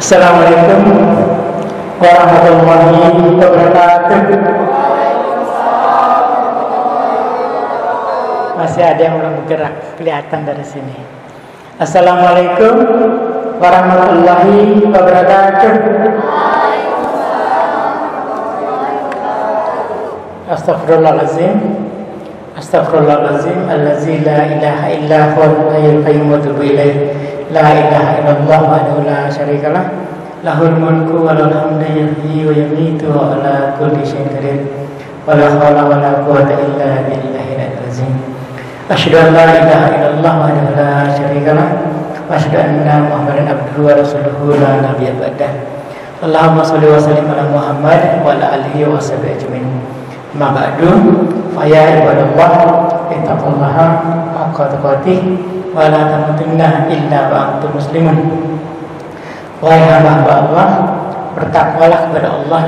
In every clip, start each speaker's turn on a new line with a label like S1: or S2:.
S1: Assalamualaikum warahmatullahi wabarakatuh. Masih ada yang belum bergerak, kelihatan dari sini. Assalamualaikum warahmatullahi wabarakatuh. Astaghfirullahalazim. Astaghfirullahalazim allazi la ilaha illa huwal hayyul qayyum wa atubu ilaih. La ilaha illallah wahdahu la syarikalah, lahul mulku wa lahul hamdu yuhyi wa yumiitu wa ala kulli syai'in qadir. Wa la haula wa la quwwata illa billahil azim. Asyhadu an la ilaha illallah wahdahu la syarikalah wa asyhadu anna Muhammadan abduhu wa rasuluhu la nabiyya ba'dah. Allahumma shalli wa sallim ala Muhammad wa ala alihi wa sahbihi ajmain. Ma ba'du, fa ya ibadallah, ittaqullaha haqqa tuqatih wa la tamutunna illa wa antum muslimun. Wahai hamba Allah, bertakwalah kepada Allah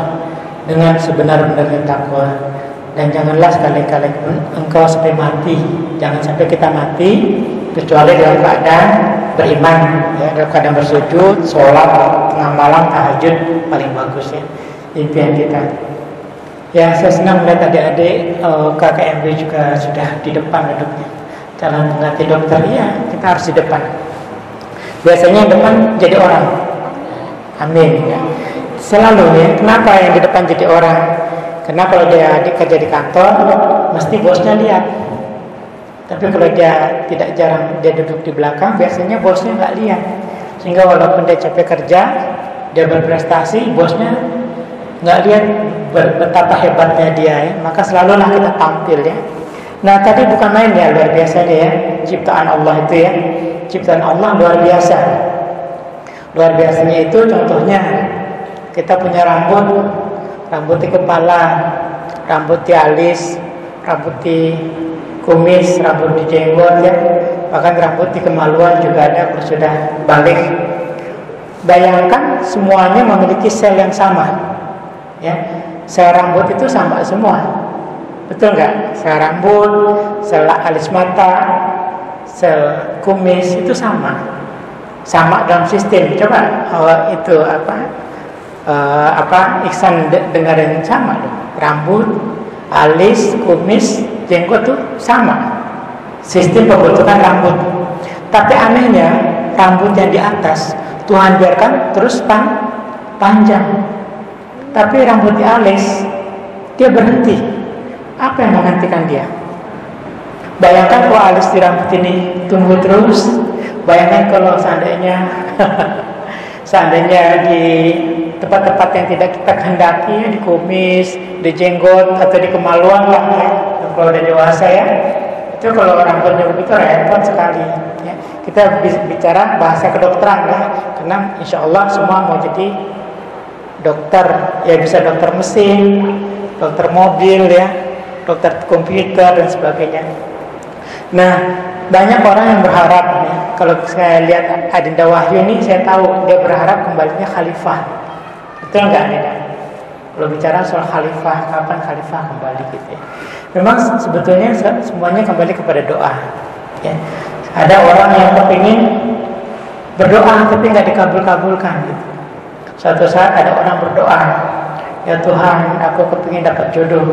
S1: dengan sebenar-benarnya takwa, dan janganlah sekali-kali engkau sampai mati. Jangan sampai kita mati kecuali dalam keadaan beriman, ya, dalam keadaan bersujud, sholat, tengah malam, tahajud, paling bagus ya impian kita. Ya, saya senang melihat adik-adik KKMB juga sudah di depan duduknya. Calon pengganti dokter, iya, kita harus di depan. Biasanya yang depan jadi orang. Amin ya. Selalu ya. Kenapa yang di depan jadi orang? Karena kalau dia kerja di kantor, mesti bosnya lihat. Tapi kalau dia tidak, jarang dia duduk di belakang, biasanya bosnya nggak lihat. Sehingga walaupun dia capek kerja, dia berprestasi, bosnya nggak lihat betapa hebatnya dia ya. Maka selalulah kita tampil ya. Nah, tadi bukan main ya, luar biasa dia ya. Ciptaan Allah itu ya. Ciptaan Allah luar biasa. Luar biasanya itu contohnya kita punya rambut di kepala, rambut di alis, rambut di kumis, rambut di jenggot ya. Bahkan rambut di kemaluan juga ada kalau sudah balik. Bayangkan semuanya memiliki sel yang sama. Ya. Sel rambut itu sama semua. Betul nggak? Sel rambut, sel alis mata, sel kumis itu sama dalam sistem. Coba itu Iksan dengarin sama dong. Rambut, alis, kumis, jenggot tuh sama sistem pembentukan rambut. Tapi anehnya rambut yang di atas Tuhan biarkan terus panjang, tapi rambut di alis dia berhenti. Apa yang menghentikan dia? Bayangkan kalau alis di rambut ini tumbuh terus. Bayangkan kalau seandainya di tempat-tempat yang tidak kita kehendaki, di kumis, di jenggot, atau di kemaluan lah ya. Kalau udah dewasa ya, itu kalau rambutnya begitu repot sekali ya. Kita bicara bahasa kedokteran ya, karena insya Allah semua mau jadi dokter ya, bisa dokter mesin, dokter mobil ya, dokter komputer dan sebagainya. Nah, banyak orang yang berharap ya, kalau saya lihat Adinda Wahyu ini, saya tahu dia berharap kembalinya khalifah. Betul nggak Adinda? Kalau bicara soal khalifah, kapan khalifah kembali gitu ya. Memang sebetulnya semuanya kembali kepada doa ya. Ada orang yang kepingin berdoa tapi nggak dikabul-kabulkan gitu. Suatu saat ada orang berdoa, ya Tuhan, aku kepingin dapat jodoh.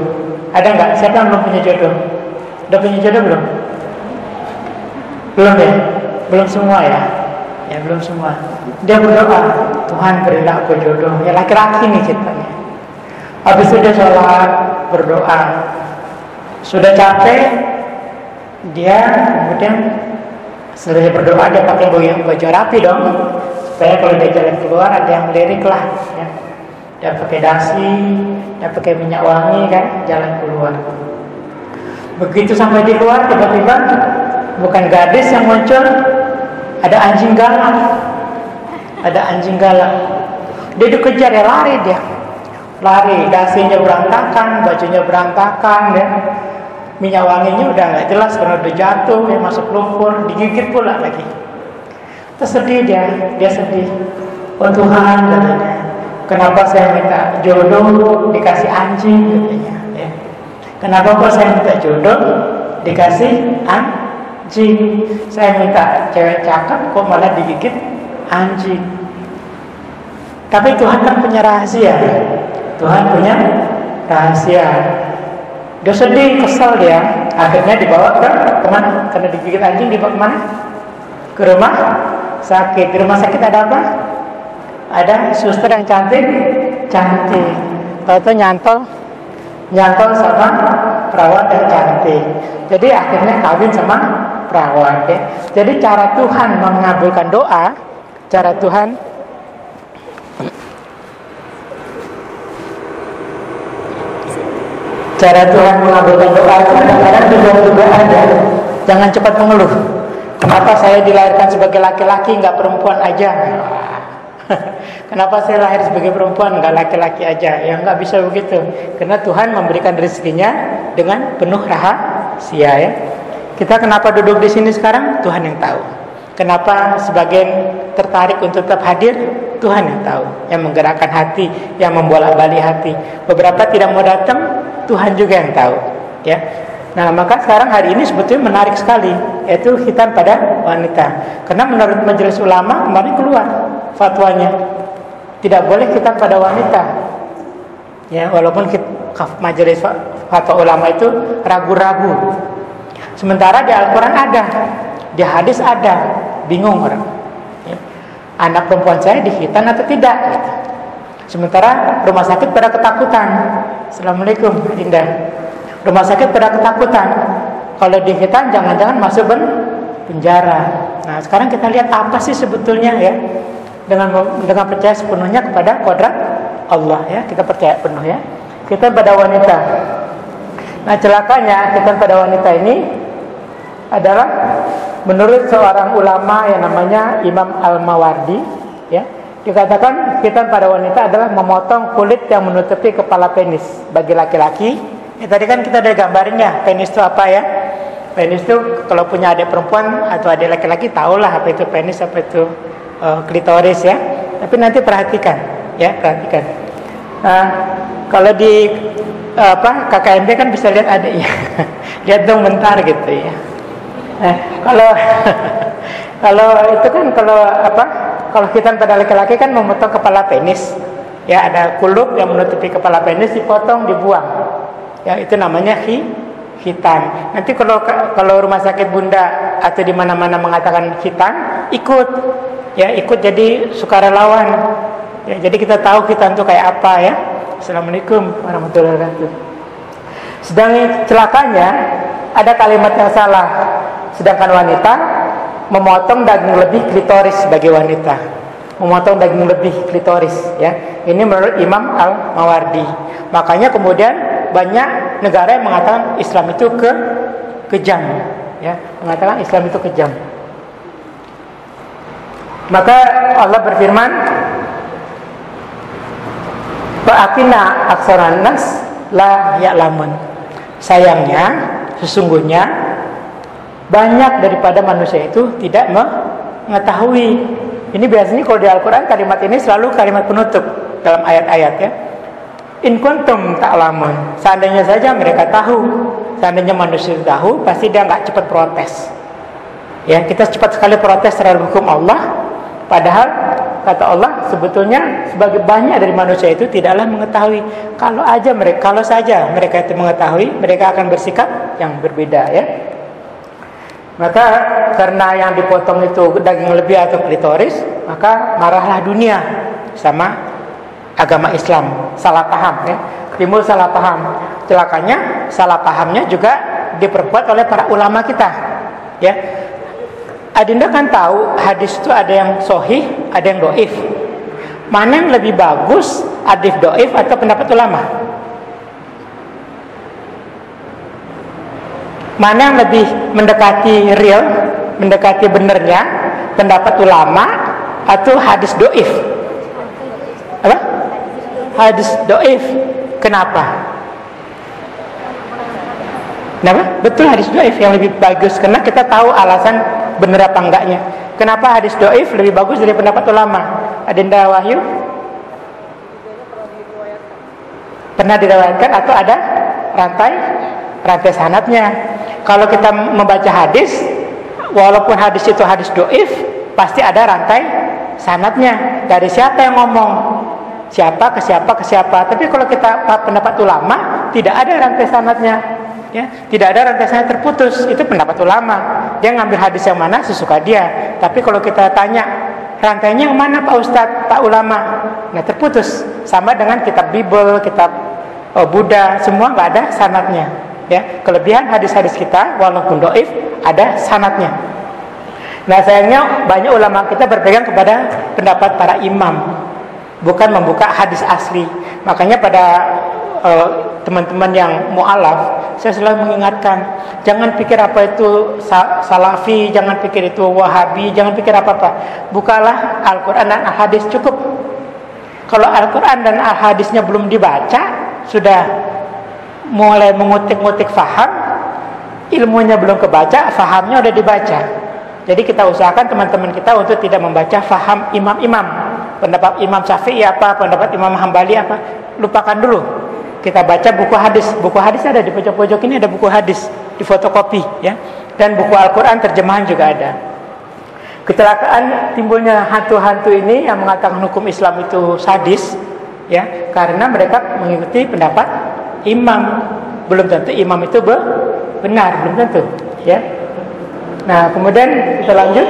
S1: Ada nggak? Siapa yang belum punya jodoh? Udah punya jodoh belum? Belum ya? Belum semua ya? Ya belum semua. Dia berdoa, Tuhan berilah aku jodoh. Ya laki-laki nih ceritanya. Habis itu dia sholat, berdoa. Sudah capek, dia kemudian setelah berdoa dia pakai baju rapi dong, supaya kalau dia jalan keluar ada yang melirik lah. Ya. Dia pakai dasi, dia pakai minyak wangi kan, jalan keluar. Begitu sampai di luar, tiba-tiba bukan gadis yang muncul, ada anjing galak. Ada anjing galak. Dia dikejar ya, lari dia. Lari, dasinya berantakan, bajunya berantakan ya. Minyak wanginya udah nggak jelas karena udah jatuh, dia masuk lumpur, digigit pula lagi. Tersedih dia sedih. Oh Tuhan, katanya, kenapa saya minta jodoh dikasih anjing katanya ya. Kenapa kok saya minta jodoh dikasih anjing? Saya minta cewek cakep kok malah digigit anjing. Tapi Tuhan kan punya rahasia. Tuhan punya rahasia. Dia sedih, kesel dia. Akhirnya dibawa ke kemana? Karena digigit anjing, dibawa kemana? Ke rumah sakit. Di rumah sakit ada apa? Ada suster yang cantik. Tahu-tahu nyantol sama perawat yang cantik. Jadi akhirnya kawin sama perawat ya. Jadi cara Tuhan mengabulkan doa, cara Tuhan mengabulkan doa itu kadang-kadang dugaan ya. Jangan cepat mengeluh. Kenapa saya dilahirkan sebagai laki-laki nggak perempuan aja? Kenapa saya lahir sebagai perempuan nggak laki-laki aja? Ya nggak bisa begitu. Karena Tuhan memberikan rezekinya dengan penuh rahasia ya. Kita kenapa duduk di sini sekarang? Tuhan yang tahu. Kenapa sebagian tertarik untuk tetap hadir? Tuhan yang tahu. Yang menggerakkan hati, yang membolak-balik hati. Beberapa tidak mau datang, Tuhan juga yang tahu. Ya. Nah, maka sekarang hari ini sebetulnya menarik sekali, yaitu khitan pada wanita. Karena menurut Majelis Ulama kemarin keluar fatwanya, tidak boleh khitan pada wanita. Ya, walaupun Majelis Fatwa Ulama itu ragu-ragu. Sementara di Al-Quran ada, di hadis ada, bingung orang. Ya. Anak perempuan saya dikhitan atau tidak? Gitu. Sementara rumah sakit pada ketakutan. Assalamualaikum, Indah. Rumah sakit pada ketakutan. Kalau dikhitan jangan-jangan masuk penjara. Nah, sekarang kita lihat apa sih sebetulnya ya? Dengan percaya sepenuhnya kepada kodrat Allah ya. Kita percaya penuh ya. Kita pada wanita. Nah, celakanya kita pada wanita ini adalah menurut seorang ulama yang namanya Imam Al-Mawardi ya. Dikatakan khitan pada wanita adalah memotong kulit yang menutupi kepala penis bagi laki-laki. Tadi kan kita ada gambarnya, penis itu apa ya? Penis itu kalau punya adik perempuan atau adik laki-laki tahulah apa itu penis, apa itu klitoris ya. Tapi nanti perhatikan ya, perhatikan. Kalau di KKMB kan bisa lihat adiknya. Lihat dong bentar gitu ya. Kalau itu kan kalau khitan pada laki-laki kan memotong kepala penis. Ya, ada kulup yang menutupi kepala penis, dipotong, dibuang. Ya, itu namanya khitan. Nanti kalau rumah sakit Bunda atau di mana-mana mengatakan khitan, ikut jadi sukarelawan. Ya, jadi kita tahu khitan itu kayak apa ya. Assalamualaikum warahmatullahi wabarakatuh. Sedang celakanya ada kalimat yang salah. Sedangkan wanita memotong daging lebih klitoris bagi wanita. Memotong daging lebih klitoris ya. Ini menurut Imam Al-Mawardi. Makanya kemudian banyak negara yang mengatakan Islam itu kejam ya, mengatakan Islam itu kejam. Maka Allah berfirman, "Fa'atina aksaran nas la ya'lamun." Sayangnya, sesungguhnya banyak daripada manusia itu tidak mengetahui. Ini biasanya kalau di Al-Quran kalimat ini selalu kalimat penutup dalam ayat-ayat ya. In kuntum ta'lamun. Seandainya saja mereka tahu, seandainya manusia tahu, pasti dia nggak cepat protes. Ya, kita cepat sekali protes terhadap hukum Allah. Padahal kata Allah sebetulnya sebagai banyak dari manusia itu tidaklah mengetahui. Kalau saja mereka itu mengetahui, mereka akan bersikap yang berbeda ya. Maka karena yang dipotong itu daging lebih atau klitoris, maka marahlah dunia sama agama Islam, salah paham ya. Timbul salah paham. Celakanya salah pahamnya juga diperbuat oleh para ulama kita ya. Adinda kan tahu hadis itu ada yang sahih, ada yang dhaif. Mana yang lebih bagus, hadis dhaif atau pendapat ulama? Mana yang lebih mendekati real, mendekati benernya, pendapat ulama atau hadis dhaif? Apa? Hadis dhaif. Kenapa? Kenapa? Betul hadis dhaif yang lebih bagus karena kita tahu alasan benar apa enggaknya. Kenapa hadis dhaif lebih bagus dari pendapat ulama? Adinda Wahyu? Pernah diriwayatkan atau ada rantai sanadnya? Kalau kita membaca hadis, walaupun hadis itu hadis dhaif, pasti ada rantai sanadnya. Dari siapa yang ngomong? siapa ke siapa ke siapa. Tapi kalau kita pendapat ulama, tidak ada rantai sanadnya, ya, tidak ada rantai sanad terputus. Itu pendapat ulama. Dia ngambil hadis yang mana sesuka dia. Tapi kalau kita tanya rantainya yang mana Pak Ustadz, Pak ulama, nah terputus. Sama dengan kitab Bible, kitab Buddha, semua nggak ada sanadnya. Ya, kelebihan hadis-hadis kita walaupun doif ada sanadnya. Nah sayangnya banyak ulama kita berpegang kepada pendapat para imam, bukan membuka hadis asli. Makanya pada teman-teman yang mu'alaf, saya selalu mengingatkan, jangan pikir apa itu salafi, jangan pikir itu wahabi, jangan pikir apa-apa. Bukalah Al-Quran dan Al-Hadis cukup. Kalau Al-Quran dan Al-Hadisnya belum dibaca, sudah mulai mengutik-ngutik faham, ilmunya belum kebaca, fahamnya udah dibaca. Jadi kita usahakan teman-teman kita untuk tidak membaca faham imam-imam. Pendapat Imam Syafi'i apa, pendapat Imam Hambali apa, lupakan dulu. Kita baca buku hadis. Buku hadis ada di pojok-pojok ini, ada buku hadis di fotokopi, ya. Dan buku Al-Quran terjemahan juga ada. Kecelakaan timbulnya hantu-hantu ini yang mengatakan hukum Islam itu sadis, ya, karena mereka mengikuti pendapat imam. Belum tentu imam itu benar, belum tentu, ya. Nah, kemudian kita lanjut.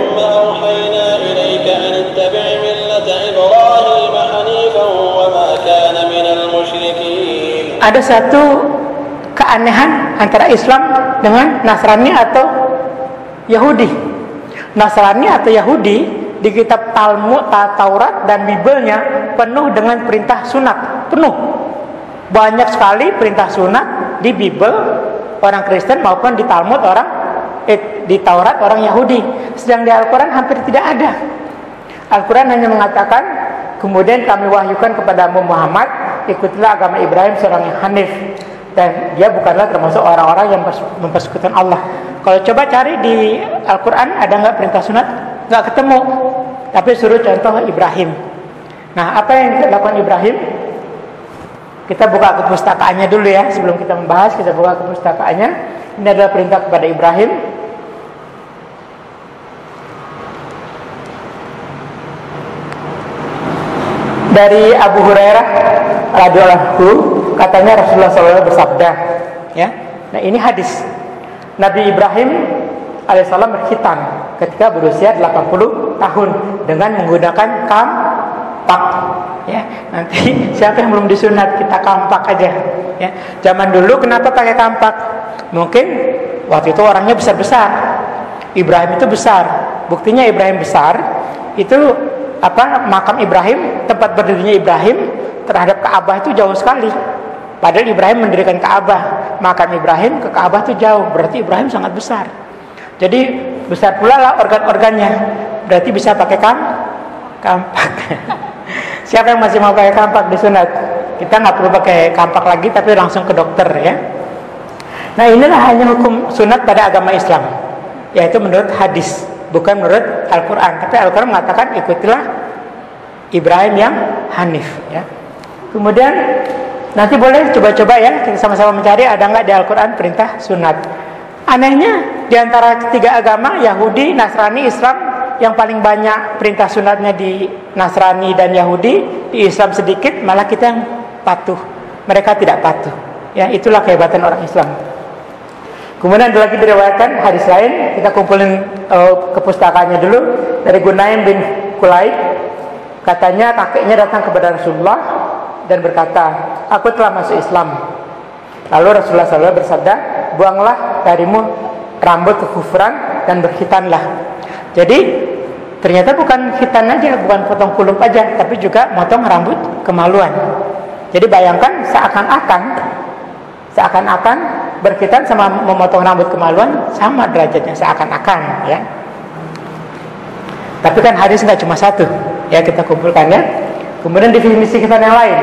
S1: Ada satu keanehan antara Islam dengan Nasrani atau Yahudi. Nasrani atau Yahudi di kitab Talmud, Taurat dan Bibelnya penuh dengan perintah sunat, penuh. Banyak sekali perintah sunat di Bibel orang Kristen maupun di Talmud di Taurat orang Yahudi. Sedang di Al-Quran hampir tidak ada. Al-Quran hanya mengatakan, kemudian kami wahyukan kepadamu Muhammad, ikutilah agama Ibrahim seorang yang hanif, dan dia bukanlah termasuk orang-orang yang mempersekutukan Allah. Kalau coba cari di Al-Quran ada nggak perintah sunat? Nggak ketemu. Tapi suruh contoh Ibrahim. Nah, apa yang dilakukan Ibrahim? Kita buka kepustakaannya dulu ya, sebelum kita membahas, kita buka kepustakaannya. Ini adalah perintah kepada Ibrahim. Dari Abu Hurairah radhiyallahu anhu, katanya Rasulullah SAW bersabda, ya. Nah, ini hadis. Nabi Ibrahim alaihissalam berkhitan ketika berusia 80 tahun dengan menggunakan kampak, ya. Nanti siapa yang belum disunat, kita kampak aja, ya. Zaman dulu kenapa pakai kampak? Mungkin waktu itu orangnya besar-besar. Ibrahim itu besar. Buktinya Ibrahim besar itu makam Ibrahim, tempat berdirinya Ibrahim terhadap Ka'bah itu jauh sekali. Padahal Ibrahim mendirikan Ka'bah, makam Ibrahim ke Ka'bah itu jauh. Berarti Ibrahim sangat besar. Jadi besar pula lah organ-organnya. Berarti bisa pakai kampak. Siapa yang masih mau pakai kampak disunat? Kita nggak perlu pakai kampak lagi, tapi langsung ke dokter, ya. Nah, inilah hanya hukum sunat pada agama Islam, yaitu menurut hadis, bukan menurut Al-Quran. Tapi Al-Quran mengatakan ikutilah Ibrahim yang hanif, ya. Kemudian nanti boleh coba-coba ya, kita sama-sama mencari ada nggak di Al-Quran perintah sunat. Anehnya di antara ketiga agama, Yahudi, Nasrani, Islam, yang paling banyak perintah sunatnya di Nasrani dan Yahudi, di Islam sedikit, malah kita yang patuh, mereka tidak patuh, ya. Itulah kehebatan orang Islam. Kemudian ada lagi diriwayatkan hadis lain, kita kumpulin kepustakaannya dulu, dari Gunaim bin Kulayb. Katanya kakeknya datang kepada Rasulullah dan berkata, aku telah masuk Islam. Lalu Rasulullah SAW bersabda, buanglah darimu rambut kekufuran dan berkhitanlah. Jadi ternyata bukan khitan aja, bukan potong kulup aja, tapi juga motong rambut kemaluan. Jadi bayangkan seakan-akan berkhitan sama memotong rambut kemaluan sama derajatnya, seakan-akan, ya. Tapi kan hadis nggak cuma satu, ya, kita kumpulkan, ya. Kemudian definisi khitan yang lain,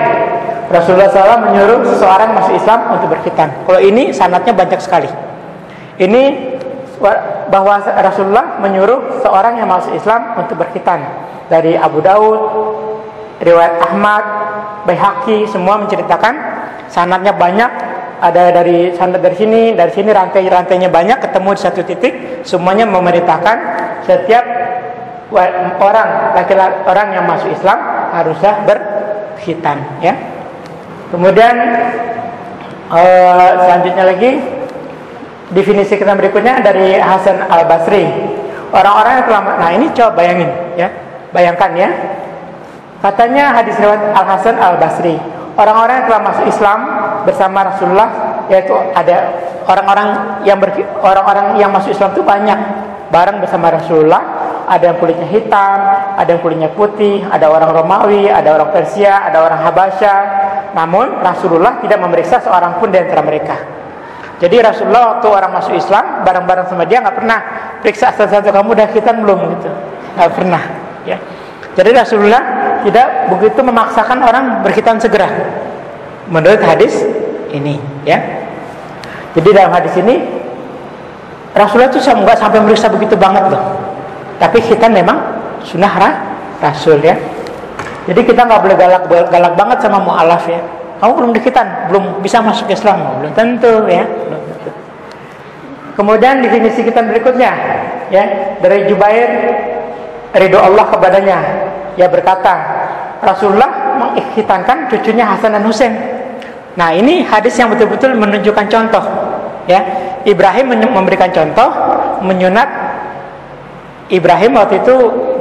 S1: Rasulullah SAW menyuruh seseorang masuk Islam untuk berkhitan. Kalau ini sanadnya banyak sekali. Ini bahwa Rasulullah menyuruh seorang yang masuk Islam untuk berkhitan. Dari Abu Daud, riwayat Ahmad, Baihaqi, semua menceritakan sanadnya banyak. Ada dari sanad dari sini rantai-rantainya banyak, ketemu di satu titik, semuanya memerintahkan setiap orang laki-laki, orang yang masuk Islam haruslah khitan, ya. Kemudian selanjutnya lagi definisi khitan berikutnya dari Hasan Al-Basri. Orang-orang yang telah, nah ini coba bayangin, ya, bayangkan ya. Katanya hadis riwayat Al-Hasan Al-Basri, orang-orang yang telah masuk Islam bersama Rasulullah, yaitu ada orang-orang yang masuk Islam itu banyak bareng bersama Rasulullah. Ada yang kulitnya hitam, ada yang kulitnya putih, ada orang Romawi, ada orang Persia, ada orang Habasya. Namun Rasulullah tidak memeriksa seorang pun di antara mereka. Jadi Rasulullah waktu orang masuk Islam bareng-bareng sama dia nggak pernah periksa satu-satu, kamu udah khitan belum gitu, nggak pernah, ya. Jadi Rasulullah tidak begitu memaksakan orang berkhitan segera menurut hadis ini, ya. Jadi dalam hadis ini Rasulullah itu nggak sampai meriksa begitu banget loh. Tapi khitan memang sunnah Rasul, ya. Jadi kita nggak boleh galak banget sama mu'alaf, ya. Kamu belum dikhitan, belum bisa masuk Islam, belum tentu, ya. Belum tentu. Kemudian definisi khitan berikutnya, ya, dari Jubair ridho Allah kepadanya, ya, berkata Rasulullah mengkhitankan cucunya Hasan dan Husain. Nah ini hadis yang betul-betul menunjukkan contoh, ya. Ibrahim memberikan contoh menyunat. Ibrahim waktu itu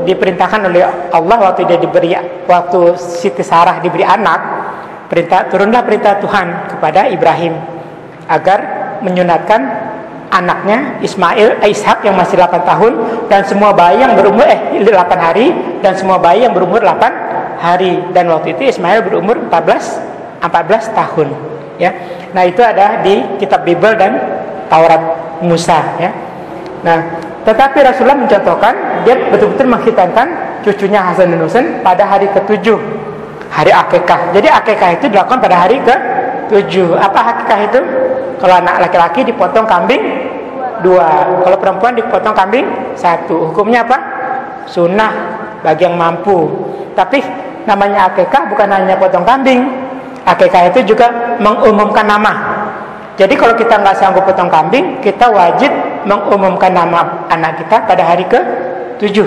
S1: diperintahkan oleh Allah waktu Siti Sarah diberi anak, turunlah perintah Tuhan kepada Ibrahim agar menyunatkan anaknya Ishak yang masih 8 tahun dan semua bayi yang berumur 8 hari dan semua bayi yang berumur 8 hari, dan waktu itu Ismail berumur 14 tahun, ya. Nah itu ada di kitab Bible dan Taurat Musa, ya. Nah tetapi Rasulullah mencontohkan, dia betul-betul mengkhitankan cucunya Hasan dan Husain pada hari ke-7, hari akikah. Jadi akikah itu dilakukan pada hari ke-7. Apa akikah itu? Kalau anak laki-laki dipotong kambing 2, kalau perempuan dipotong kambing 1. Hukumnya apa? Sunnah bagi yang mampu. Tapi namanya akikah bukan hanya potong kambing. Akikah itu juga mengumumkan nama. Jadi kalau kita nggak sanggup potong kambing, kita wajib mengumumkan nama anak kita pada hari ke-7.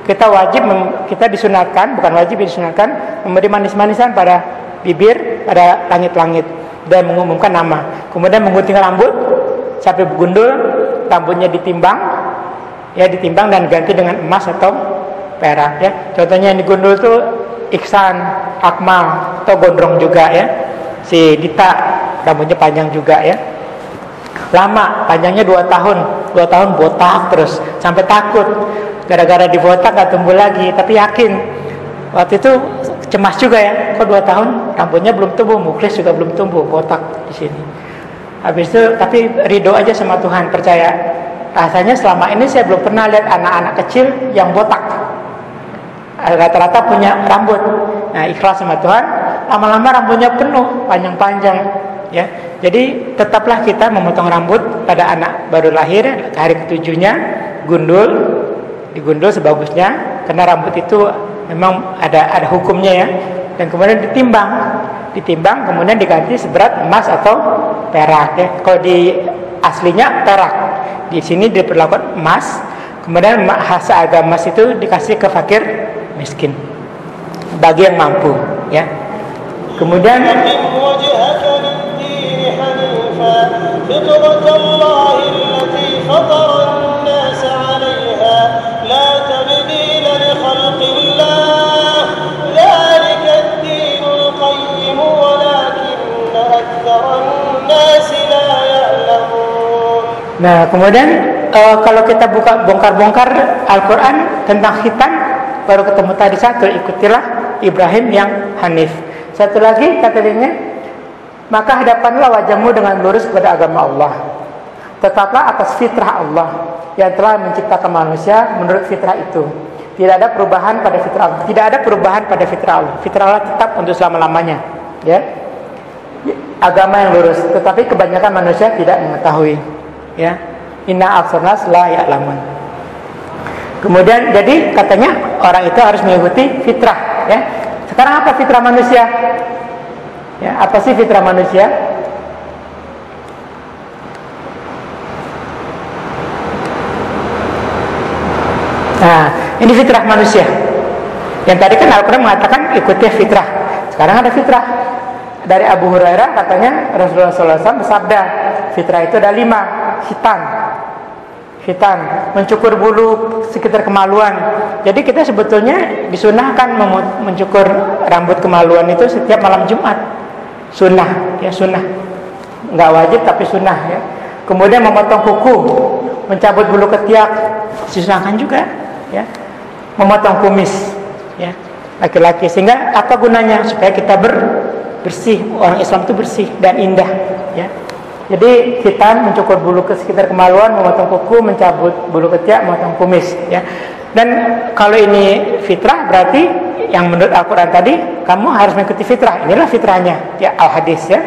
S1: Kita disunatkan, bukan wajib, disunatkan memberi manis-manisan pada bibir, pada langit-langit, dan mengumumkan nama. Kemudian menggunting rambut sampai bergundul, rambutnya ditimbang dan ganti dengan emas atau perak, ya. Contohnya yang digundul itu Iksan, Akmal, atau gondrong juga, ya. Si Dita rambutnya panjang juga, ya. Lama, panjangnya 2 tahun botak terus sampai takut gara-gara dibotak gak tumbuh lagi, tapi yakin waktu itu cemas juga, ya, kok 2 tahun rambutnya belum tumbuh, muklis juga belum tumbuh, botak di sini. Habis itu tapi ridho aja sama Tuhan, percaya rasanya selama ini saya belum pernah lihat anak-anak kecil yang botak, rata-rata punya rambut. Nah ikhlas sama Tuhan, lama-lama rambutnya penuh, panjang-panjang, ya. Jadi tetaplah kita memotong rambut pada anak baru lahir, hari ke-7-nya digundul sebagusnya, karena rambut itu memang ada hukumnya, ya. Dan kemudian ditimbang kemudian diganti seberat emas atau perak, ya. Kalau di aslinya perak, di sini diperlakukan emas. Kemudian harga emas itu dikasih ke fakir miskin bagi yang mampu, ya. Kemudian nah, kemudian kalau kita bongkar-bongkar Al-Quran tentang khitan, baru ketemu tadi satu, ikutilah Ibrahim yang hanif. Satu lagi katanya, maka hadapanlah wajahmu dengan lurus kepada agama Allah, tetaplah atas fitrah Allah yang telah menciptakan manusia menurut fitrah itu. Tidak ada perubahan pada fitrah Allah. Tidak ada perubahan pada fitrah Allah. Fitrah Allah tetap untuk selama-lamanya, ya. Agama yang lurus, tetapi kebanyakan manusia tidak mengetahui, ya. Inna aksarnas la ya'lamun. Kemudian jadi katanya orang itu harus mengikuti fitrah, ya. Sekarang apa fitrah manusia? Ya, apa sih fitrah manusia? Nah, ini fitrah manusia. Yang tadi kan Al-Quran mengatakan ikuti fitrah. Sekarang ada fitrah. Dari Abu Hurairah katanya Rasulullah SAW bersabda, fitrah itu ada 5. Khitan, mencukur bulu sekitar kemaluan. Jadi kita sebetulnya disunahkan mencukur rambut kemaluan itu setiap malam Jumat. Sunnah, ya sunnah. Nggak wajib tapi sunnah ya. Kemudian memotong kuku, mencabut bulu ketiak, disunahkan juga ya. Memotong kumis ya. Laki-laki, sehingga apa gunanya? Supaya kita bersih, orang Islam itu bersih dan indah ya. Jadi khitan, mencukur bulu ke sekitar kemaluan, memotong kuku, mencabut bulu ketiak, memotong kumis ya. Dan kalau ini fitrah berarti yang menurut Al-Quran tadi, kamu harus mengikuti fitrah. Inilah fitrahnya ya, al-hadis ya.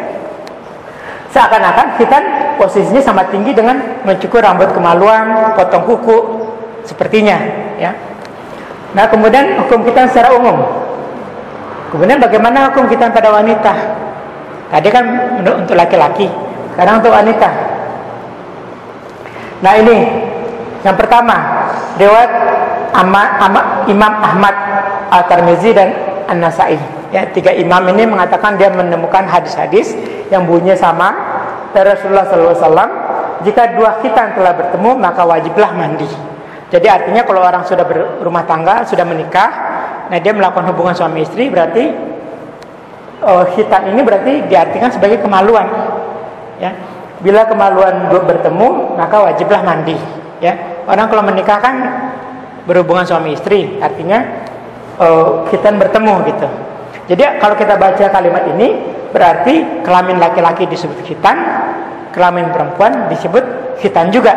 S1: Seakan-akan khitan posisinya sama tinggi dengan mencukur rambut kemaluan, potong kuku, sepertinya ya. Nah kemudian hukum khitan secara umum. Kemudian bagaimana hukum khitan pada wanita? Tadi kan untuk laki-laki, sekarang untuk wanita. Nah ini yang pertama, riwayat Imam Ahmad, At-Tirmizi dan An-Nasa'i. Ya, 3 imam ini mengatakan dia menemukan hadis-hadis yang bunyinya sama dari Rasulullah SAW. Jika 2 khitan telah bertemu maka wajiblah mandi. Jadi artinya kalau orang sudah berumah tangga, sudah menikah, nah dia melakukan hubungan suami istri, berarti khitan ini berarti diartikan sebagai kemaluan. Ya, bila kemaluan bertemu maka wajiblah mandi. Ya, orang kalau menikah kan berhubungan suami istri, artinya khitan bertemu gitu. Jadi kalau kita baca kalimat ini berarti kelamin laki-laki disebut khitan, kelamin perempuan disebut khitan juga.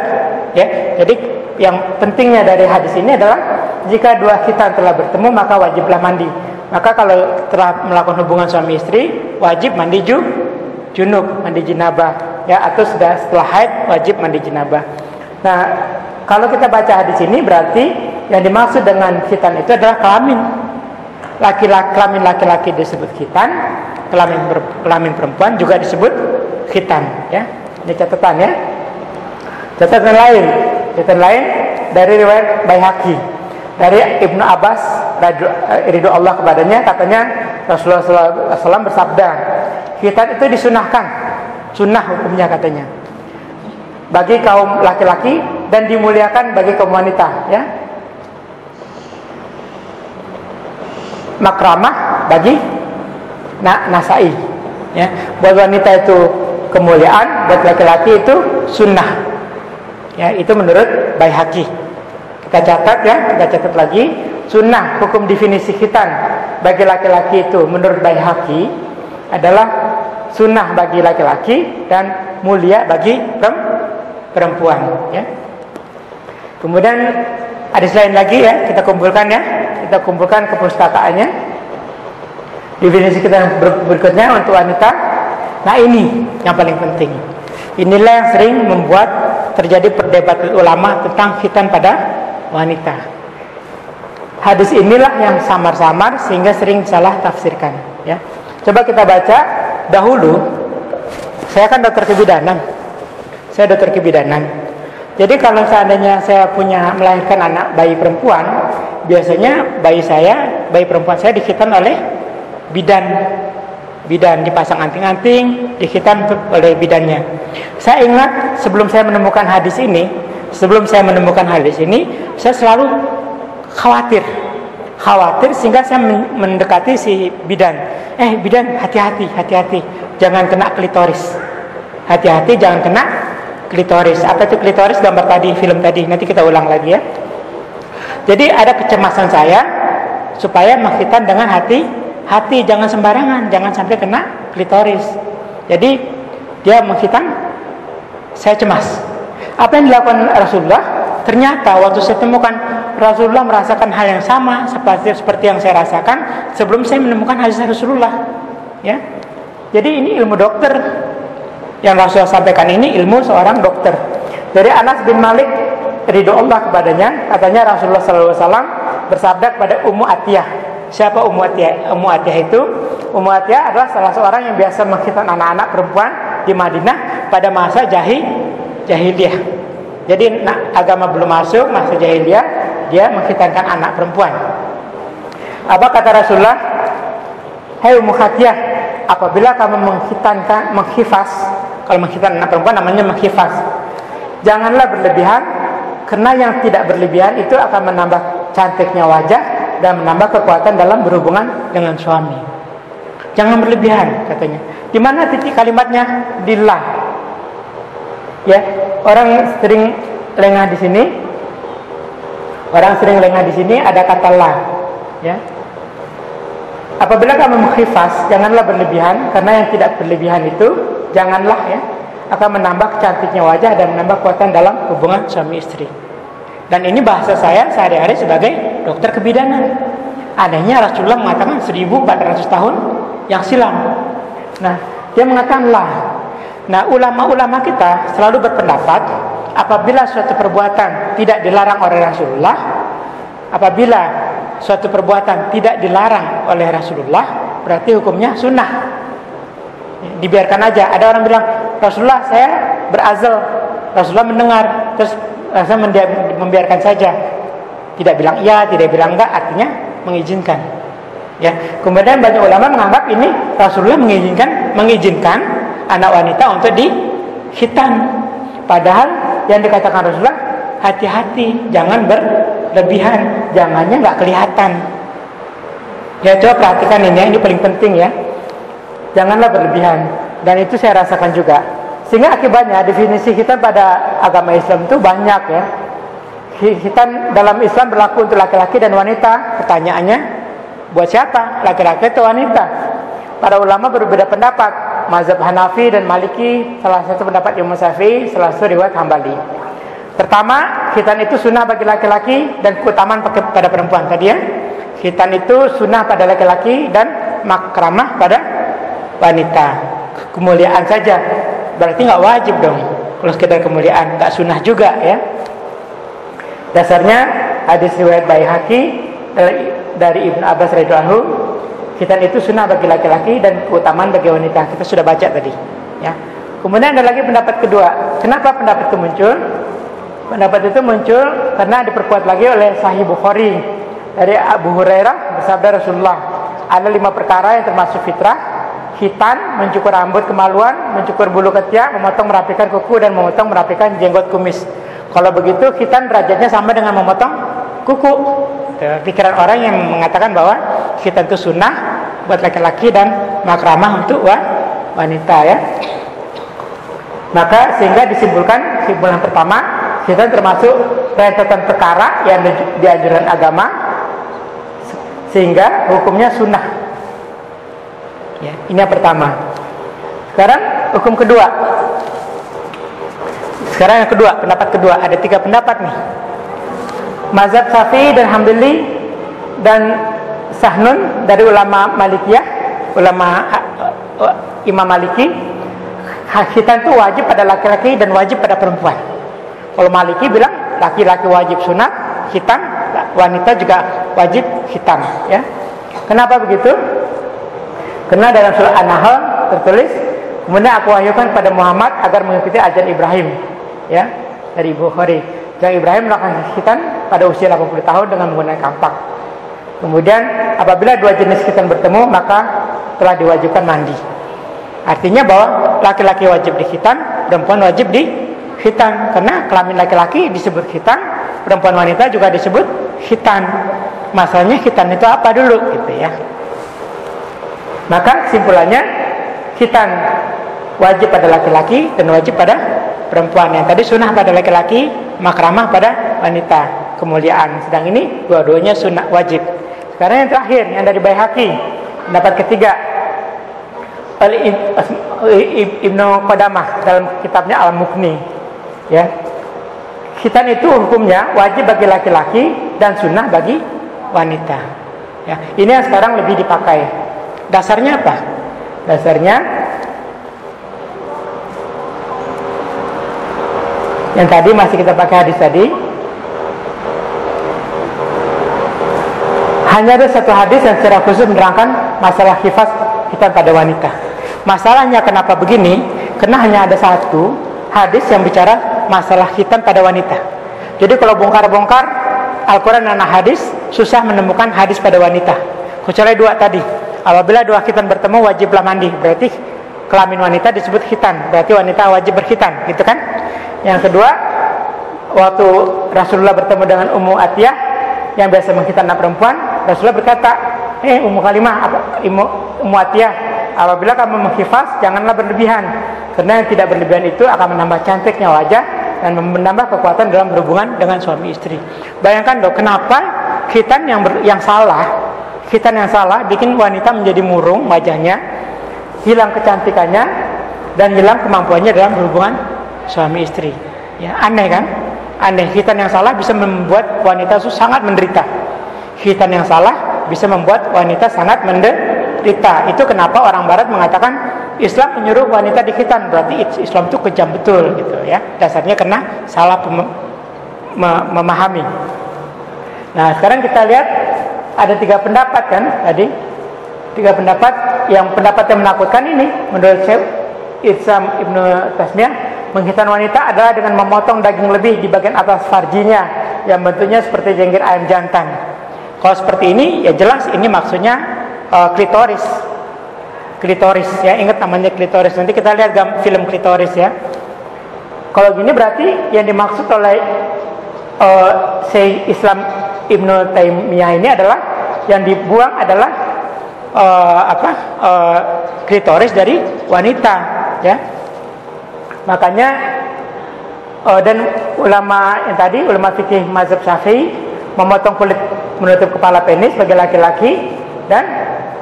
S1: Ya, jadi yang pentingnya dari hadis ini adalah jika 2 khitan telah bertemu maka wajiblah mandi. Maka kalau telah melakukan hubungan suami istri wajib mandi junub, mandi jenabah ya, atau setelah haid wajib mandi jenabah. Nah, kalau kita baca hadis ini berarti yang dimaksud dengan khitan itu adalah kelamin. Kelamin laki-laki disebut khitan, kelamin perempuan juga disebut khitan ya. Ini catatan ya. Catatan lain dari riwayat Baihaqi dari Ibnu Abbas ridho Allah kepadanya, katanya Rasulullah SAW bersabda, khitan itu disunahkan, sunnah hukumnya katanya, bagi kaum laki-laki dan dimuliakan bagi kaum wanita ya. Makramah bagi Nasa'i ya. Buat wanita itu kemuliaan, buat laki-laki itu sunnah ya. Itu menurut Baihaqi. Kita catat ya, kita catat lagi. Sunnah, hukum definisi khitan bagi laki-laki itu menurut Baihaqi adalah sunnah bagi laki-laki dan mulia bagi perempuan ya. Kemudian hadis lain lagi ya, kita kumpulkan ya. Kita kumpulkan ke pustakaannya. Definisi kita berikutnya untuk wanita. Nah ini yang paling penting. Inilah yang sering membuat terjadi perdebatan ulama tentang khitan pada wanita. Hadis inilah yang samar-samar sehingga sering salah tafsirkan ya. Coba kita baca dahulu. Saya kan dokter kebidanan. Jadi kalau seandainya saya melahirkan anak bayi perempuan, biasanya bayi perempuan saya dikhitan oleh bidan, dipasang anting-anting, dikhitan oleh bidannya. Saya ingat sebelum saya menemukan hadis ini, saya selalu khawatir sehingga saya mendekati si bidan. Bidan, hati-hati, jangan kena klitoris. Hati-hati jangan kena klitoris. Apa itu klitoris? Gambar tadi, film tadi. Nanti kita ulang lagi ya. Jadi ada kecemasan saya supaya mengkhitan dengan hati, jangan sembarangan, jangan sampai kena klitoris. Jadi dia mengkhitan, saya cemas. Apa yang dilakukan Rasulullah? Ternyata waktu saya temukan, Rasulullah merasakan hal yang sama seperti yang saya rasakan sebelum saya menemukan hadis Rasulullah. Ya, jadi ini ilmu dokter yang Rasulullah sampaikan, ini ilmu seorang dokter. Dari Anas bin Malik ridho Allah kepadanya, katanya Rasulullah SAW bersabda kepada Ummu Atiyah. Siapa Ummu Atiyah? Ummu Atiyah itu, Ummu Atiyah adalah salah seorang yang biasa mengkhitan anak-anak perempuan di Madinah pada masa jahiliyah. Jadi agama belum masuk, masa jahiliyah, dia mengkhitankan anak perempuan. Apa kata Rasulullah? hai Ummu Khatiyah, apabila kamu menghifaz, kalau menghitan anak perempuan namanya menghifaz, janganlah berlebihan, karena yang tidak berlebihan itu akan menambah cantiknya wajah dan menambah kekuatan dalam berhubungan dengan suami. Jangan berlebihan katanya. Di mana titik kalimatnya? Di la. Ya, orang sering lengah di sini. Orang sering lengah di sini ada kata la. Ya. Apabila kamu menghifaz, janganlah berlebihan, karena yang tidak berlebihan itu janganlah ya akan menambah cantiknya wajah dan menambah kekuatan dalam hubungan suami istri. Dan ini bahasa saya sehari-hari sebagai dokter kebidanan. Anehnya Rasulullah mengatakan 1400 tahun yang silam. Nah, dia mengatakan lah. Nah, ulama-ulama kita selalu berpendapat apabila suatu perbuatan tidak dilarang oleh Rasulullah, apabila suatu perbuatan tidak dilarang oleh Rasulullah, berarti hukumnya sunnah. Dibiarkan aja. Ada orang bilang, Rasulullah saya berazal, Rasulullah mendengar, terus Rasulullah membiarkan saja. Tidak bilang iya, tidak bilang enggak, artinya mengizinkan. Ya, kemudian banyak ulama menganggap ini Rasulullah mengizinkan anak wanita untuk dikhitan. Padahal yang dikatakan Rasulullah, hati-hati, jangan berlebihan, jangannya nggak kelihatan. Ya, coba perhatikan ini paling penting ya. Janganlah berlebihan. Dan itu saya rasakan juga. Sehingga akibatnya definisi khitan pada agama Islam itu banyak ya. Khitan dalam Islam berlaku untuk laki-laki dan wanita. Pertanyaannya, buat siapa? Laki-laki atau wanita? Para ulama berbeda pendapat. Mazhab Hanafi dan Maliki, salah satu pendapat Imam Syafi'i, salah satu riwayat Hambali. Pertama, khitan itu sunnah bagi laki-laki dan keutamaan pada perempuan tadi ya. Khitan itu sunnah pada laki-laki dan makramah pada wanita. Kemuliaan saja, berarti nggak wajib dong. Kalau sekedar kemuliaan, nggak sunnah juga ya. Dasarnya hadis riwayat Baihaqi dari Ibnu Abbas radhiyallahu anhu, khitan itu sunnah bagi laki-laki dan keutamaan bagi wanita. Kita sudah baca tadi ya. Kemudian ada lagi pendapat kedua. Kenapa pendapat itu muncul? Pendapat itu muncul karena diperkuat lagi oleh Sahih Bukhari dari Abu Hurairah bersabda Rasulullah, ada 5 perkara yang termasuk fitrah: khitan, mencukur rambut kemaluan, mencukur bulu ketiak, memotong merapikan kuku, dan memotong merapikan jenggot kumis. Kalau begitu khitan derajatnya sama dengan memotong kuku. Pikiran orang yang mengatakan bahwa khitan itu sunnah buat laki-laki dan makramah untuk wanita ya. Maka sehingga disimpulkan, kesimpulan pertama, khitan termasuk rentetan perkara yang dianjurkan agama, sehingga hukumnya sunnah. Ya, ini yang pertama. Sekarang hukum kedua. Sekarang yang kedua, pendapat kedua. Ada 3 pendapat nih. Mazhab Syafi'i dan Hambali dan Sahnun dari ulama Malikiyah, ulama Imam Maliki, khitan itu wajib pada laki-laki dan wajib pada perempuan. Kalau Maliki bilang laki-laki wajib sunat khitan, wanita juga wajib khitan ya. Kenapa begitu? Karena dalam surah An-Nahl tertulis, kemudian aku wahyukan pada Muhammad agar mengikuti ajaran Ibrahim ya, dari Bukhari. Yang Ibrahim melakukan khitan pada usia 80 tahun dengan menggunakan kampak. Kemudian apabila 2 jenis khitan bertemu, maka telah diwajibkan mandi. Artinya bahwa laki-laki wajib dikhitan, perempuan wajib dikhitan. Karena kelamin laki-laki disebut khitan, perempuan wanita juga disebut khitan. Masalahnya khitan itu apa dulu gitu ya. Maka kesimpulannya, khitan wajib pada laki-laki dan wajib pada perempuan. Yang tadi sunnah pada laki-laki, makramah pada wanita, kemuliaan. Sedang ini dua-duanya sunnah wajib. Sekarang yang terakhir, yang dari Baihaqi, pendapat ketiga oleh Ibnu Qudamah dalam kitabnya Al-Mughni ya. Khitan itu hukumnya wajib bagi laki-laki dan sunnah bagi wanita ya. Ini yang sekarang lebih dipakai. Dasarnya apa? Dasarnya yang tadi masih kita pakai hadis tadi. Hanya ada satu hadis yang secara khusus menerangkan masalah khitan pada wanita. Masalahnya kenapa begini? Karena hanya ada satu hadis yang bicara masalah khitan pada wanita. Jadi kalau bongkar-bongkar Al-Quran dan hadis, susah menemukan hadis pada wanita. Kecuali 2 tadi. Apabila dua khitan bertemu wajiblah mandi. Berarti kelamin wanita disebut khitan. Berarti wanita wajib berkhitan, gitu kan? Yang kedua, waktu Rasulullah bertemu dengan Ummu Atiyah yang biasa mengkhitan anak perempuan, Rasulullah berkata, Ummu Kalimah, Ummu Atiyah, apabila kamu menghifaz, janganlah berlebihan, karena yang tidak berlebihan itu akan menambah cantiknya wajah dan menambah kekuatan dalam berhubungan dengan suami istri. Bayangkan dong, kenapa khitan yang salah bikin wanita menjadi murung wajahnya, hilang kecantikannya, dan hilang kemampuannya dalam berhubungan suami istri. Ya, aneh kan? Aneh. Khitan yang salah bisa membuat wanita sangat menderita. Khitan yang salah bisa membuat wanita sangat menderita. Itu kenapa orang Barat mengatakan Islam menyuruh wanita dikhitan. Berarti Islam itu kejam betul, gitu ya. Dasarnya karena salah memahami. Nah, sekarang kita lihat ada 3 pendapat kan tadi. 3 pendapat. Yang pendapat yang menakutkan ini menurut Syekh Isam Ibnu Tasmiyah, mengkhitan wanita adalah dengan memotong daging lebih di bagian atas farjinya yang bentuknya seperti jenggir ayam jantan. Kalau seperti ini ya jelas ini maksudnya klitoris ya, ingat namanya klitoris. Nanti kita lihat film klitoris ya. Kalau gini berarti yang dimaksud oleh Syekh Islam Ibnu Taimiyah ini adalah yang dibuang adalah klitoris dari wanita ya. Makanya dan ulama yang tadi, ulama fikih mazhab Syafi'i memotong kulit menutup kepala penis bagi laki-laki dan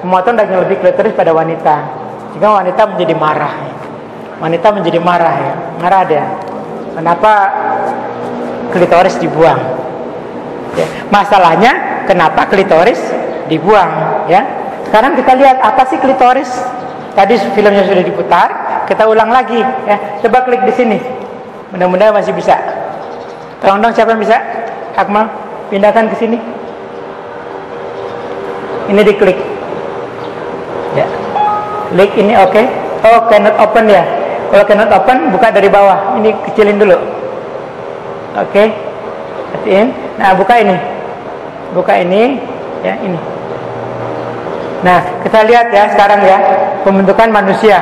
S1: memotong daging lebih klitoris pada wanita. Sehingga wanita menjadi marah. Wanita menjadi marah ya. Marah dia. Kenapa klitoris dibuang? Ya. Masalahnya kenapa klitoris dibuang ya? Sekarang kita lihat apa sih klitoris. Tadi filmnya sudah diputar, kita ulang lagi ya. Coba klik di sini. Mudah-mudahan masih bisa. Tolong dong siapa yang bisa? Akmal, pindahkan ke sini. Ini diklik. Ya. Klik ini oke. Oh, cannot open ya. Kalau cannot open, buka dari bawah. Ini kecilin dulu. Oke. Ketiin. Nah, buka ini. Buka ini ya, ini. Nah, kita lihat ya sekarang ya pembentukan manusia.